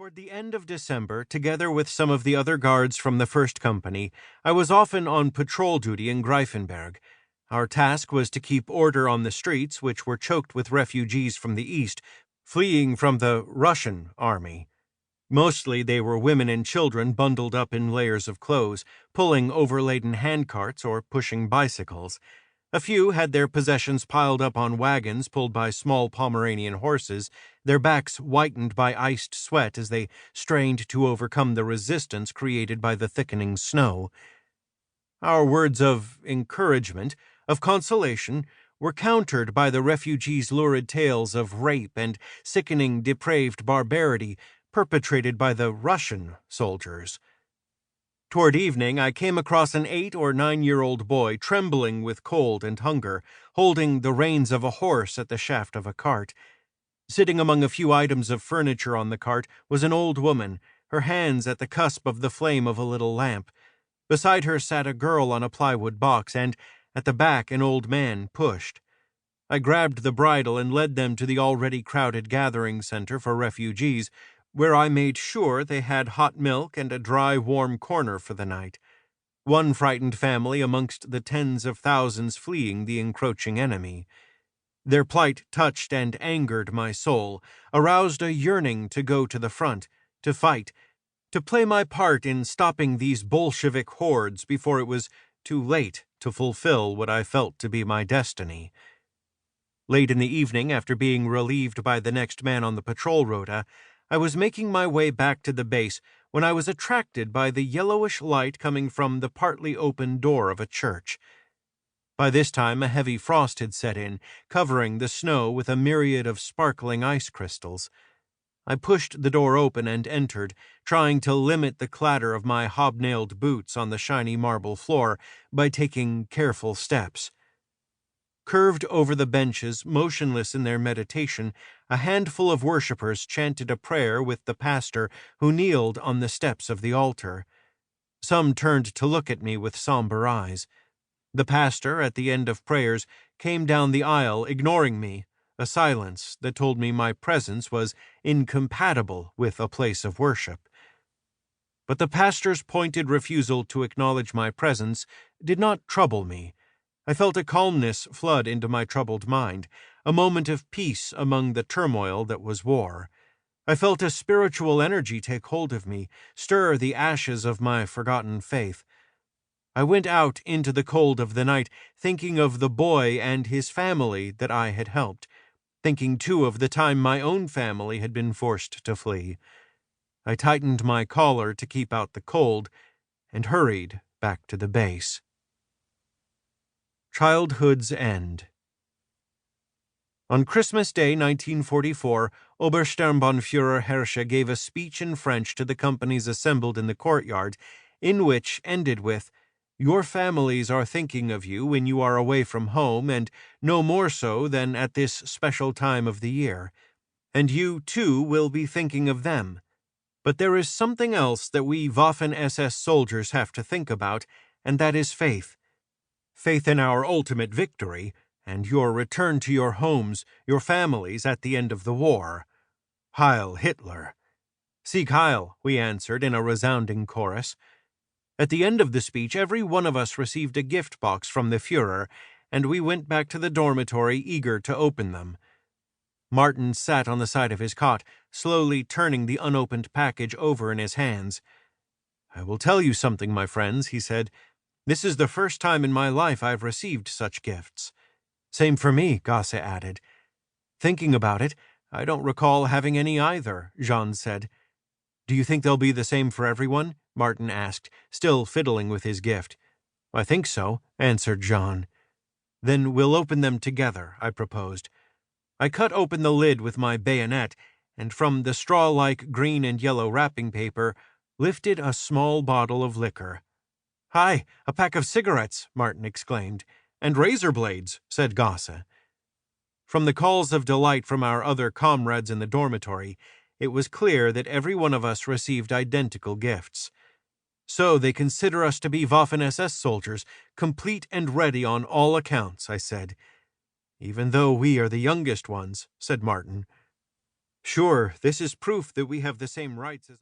Toward the end of December, together with some of the other guards from the 1st Company, I was often on patrol duty in Greifenberg. Our task was to keep order on the streets, which were choked with refugees from the east, fleeing from the Russian army. Mostly they were women and children bundled up in layers of clothes, pulling overladen handcarts or pushing bicycles. A few had their possessions piled up on wagons pulled by small Pomeranian horses, their backs whitened by iced sweat as they strained to overcome the resistance created by the thickening snow. Our words of encouragement, of consolation, were countered by the refugees' lurid tales of rape and sickening, depraved barbarity perpetrated by the Russian soldiers. Toward evening, I came across an 8 or 9-year-old boy trembling with cold and hunger, holding the reins of a horse at the shaft of a cart. Sitting among a few items of furniture on the cart was an old woman, her hands at the cusp of the flame of a little lamp. Beside her sat a girl on a plywood box, and, at the back, an old man pushed. I grabbed the bridle and led them to the already crowded gathering center for refugees, where I made sure they had hot milk and a dry, warm corner for the night. One frightened family amongst the tens of thousands fleeing the encroaching enemy. Their plight touched and angered my soul, aroused a yearning to go to the front, to fight, to play my part in stopping these Bolshevik hordes before it was too late to fulfill what I felt to be my destiny. Late in the evening, after being relieved by the next man on the patrol rota, I was making my way back to the base when I was attracted by the yellowish light coming from the partly open door of a church. By this time a heavy frost had set in, covering the snow with a myriad of sparkling ice crystals. I pushed the door open and entered, trying to limit the clatter of my hobnailed boots on the shiny marble floor by taking careful steps. Curved over the benches, motionless in their meditation, a handful of worshippers chanted a prayer with the pastor, who kneeled on the steps of the altar. Some turned to look at me with somber eyes. The pastor, at the end of prayers, came down the aisle, ignoring me, a silence that told me my presence was incompatible with a place of worship. But the pastor's pointed refusal to acknowledge my presence did not trouble me. I felt a calmness flood into my troubled mind, a moment of peace among the turmoil that was war. I felt a spiritual energy take hold of me, stir the ashes of my forgotten faith. I went out into the cold of the night, thinking of the boy and his family that I had helped, thinking too of the time my own family had been forced to flee. I tightened my collar to keep out the cold and hurried back to the base. Childhood's End. On Christmas Day, 1944, Obersturmbannführer Herrscher gave a speech in French to the companies assembled in the courtyard, in which ended with, "Your families are thinking of you when you are away from home, and no more so than at this special time of the year. And you, too, will be thinking of them. But there is something else that we Waffen SS soldiers have to think about, and that is faith. Faith in our ultimate victory, and your return to your homes, your families at the end of the war. Heil Hitler." "Sieg Heil," we answered in a resounding chorus. At the end of the speech, every one of us received a gift box from the Führer, and we went back to the dormitory eager to open them. Martin sat on the side of his cot, slowly turning the unopened package over in his hands. "I will tell you something, my friends," he said. "This is the first time in my life I've received such gifts." "Same for me," Gosse added. "Thinking about it, I don't recall having any either," Jean said. "Do you think they'll be the same for everyone?" Martin asked, still fiddling with his gift. "I think so," answered Jean. "Then we'll open them together," I proposed. I cut open the lid with my bayonet, and from the straw-like green and yellow wrapping paper lifted a small bottle of liquor. "Hi, a pack of cigarettes!" Martin exclaimed. "And razor blades," said Gosse. From the calls of delight from our other comrades in the dormitory, it was clear that every one of us received identical gifts. "So they consider us to be Waffen SS soldiers, complete and ready on all accounts," I said. "Even though we are the youngest ones," said Martin. Sure, this is proof that we have the same rights as